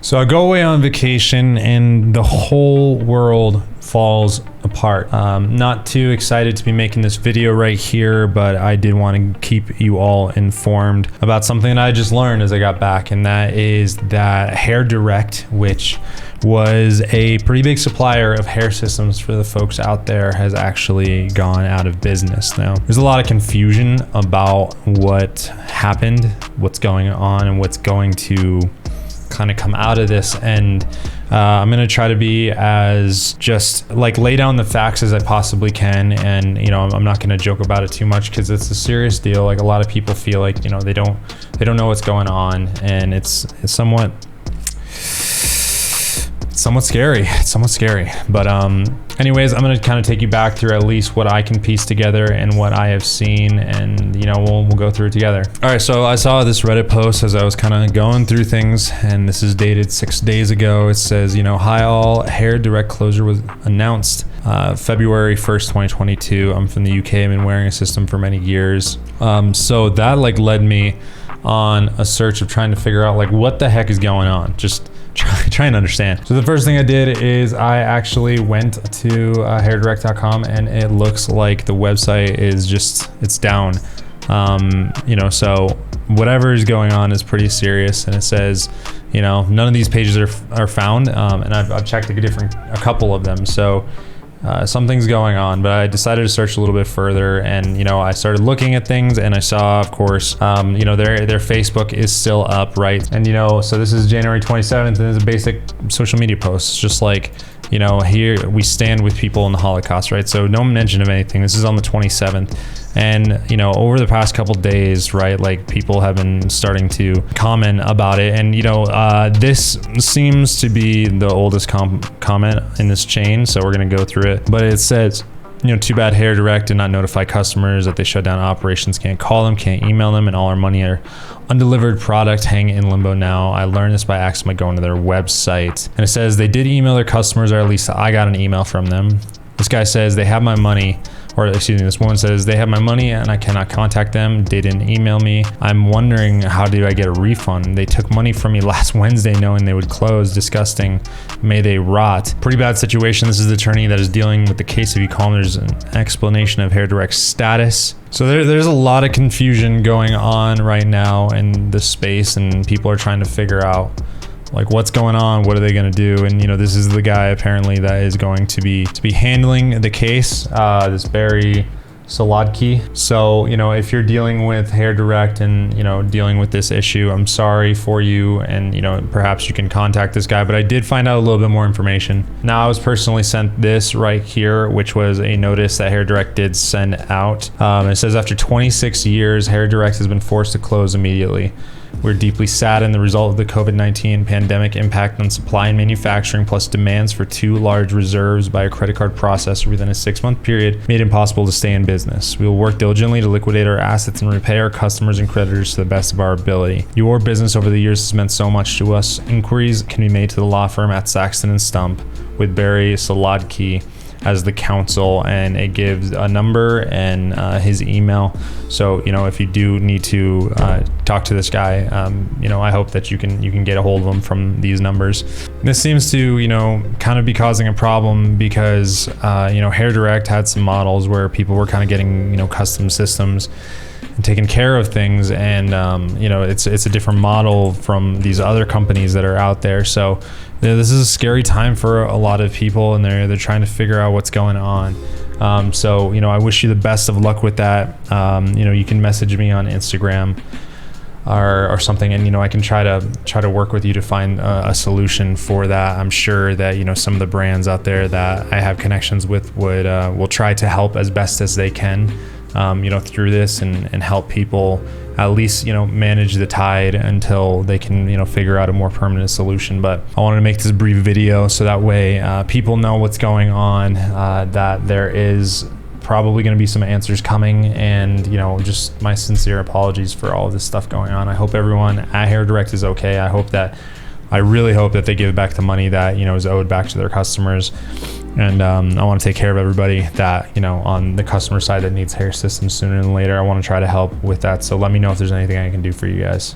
So I go away on vacation and the whole world falls apart. Not too excited to be making this video right here, but I did want to keep you all informed about something that I just learned as I got back, and that is that Hair Direct, which was a pretty big supplier of hair systems for the folks out there, has actually gone out of business now. There's a lot of confusion about what happened, what's going on, and what's going to kind of come out of this, and I'm gonna try to be as just like lay down the facts as I possibly can, and I'm not gonna joke about it too much because it's a serious deal. Like, a lot of people feel like they don't know what's going on, and it's somewhat scary. It's somewhat scary. But anyways, I'm gonna kind of take you back through at least what I can piece together and what I have seen, and we'll go through it together. All right, so I saw this Reddit post as I was kind of going through things, and this is dated 6 days ago. It says, hi all, Hair Direct closure was announced February 1st, 2022. I'm from the UK. I've been wearing a system for many years. So that led me on a search of trying to figure out what the heck is going on. Just trying to understand. So the first thing I did is I actually went to hairdirect.com, and it looks like the website is it's down. So whatever is going on is pretty serious, and it says, none of these pages are found, and I've checked a couple of them. So something's going on, but I decided to search a little bit further, and I started looking at things, and I saw, of course, their Facebook is still up, right? And so this is January 27th, and it's a basic social media post. It's just here we stand with people in the Holocaust, right? So no mention of anything. This is on the 27th. And, over the past couple days, right, people have been starting to comment about it. And, this seems to be the oldest comment in this chain. So we're going to go through it. But it says, too bad Hair Direct did not notify customers that they shut down operations, can't call them, can't email them, and all our money or undelivered product hang in limbo now. I learned this by accident by going to their website. And it says they did email their customers, or at least I got an email from them. This guy says they have my money, or excuse me, this woman says they have my money and I cannot contact them. They didn't email me. I'm wondering, how do I get a refund? They took money from me last Wednesday knowing they would close. Disgusting. May they rot. Pretty bad situation. This is the attorney that is dealing with the case. If you call them, there's an explanation of Hair Direct's status. So there's a lot of confusion going on right now in the space, and people are trying to figure out what's going on, what are they going to do? And this is the guy apparently that is going to be handling the case, this Barry Solodki. So if you're dealing with Hair Direct and dealing with this issue, I'm sorry for you, and perhaps you can contact this guy. But I did find out a little bit more information. Now, I was personally sent this right here, which was a notice that Hair Direct did send out. It says, after 26 years, Hair Direct has been forced to close immediately. We're deeply saddened the result of the COVID-19 pandemic impact on supply and manufacturing, plus demands for 2 large reserves by a credit card processor within a 6-month period, made it impossible to stay in business. We will work diligently to liquidate our assets and repay our customers and creditors to the best of our ability. Your business over the years has meant so much to us. Inquiries can be made to the law firm at Saxton and Stump with Barry Solodki as the counsel, and it gives a number and his email. So if you do need to talk to this guy, I hope that you can get a hold of him from these numbers. This seems to kind of be causing a problem because Hair Direct had some models where people were kind of getting custom systems and taking care of things, and it's a different model from these other companies that are out there. So this is a scary time for a lot of people, and they're trying to figure out what's going on. So I wish you the best of luck with that. You can message me on Instagram or something, and I can try to work with you to find a solution for that. I'm sure that some of the brands out there that I have connections with will try to help as best as they can, through this, and help people at least manage the tide until they can figure out a more permanent solution. But I wanted to make this brief video so that way people know what's going on, that there is probably going to be some answers coming, and just my sincere apologies for all of this stuff going on. I hope everyone at Hair Direct is okay. I really hope that they give back the money that is owed back to their customers. And I want to take care of everybody that on the customer side that needs hair systems sooner than later. I want to try to help with that. So let me know if there's anything I can do for you guys.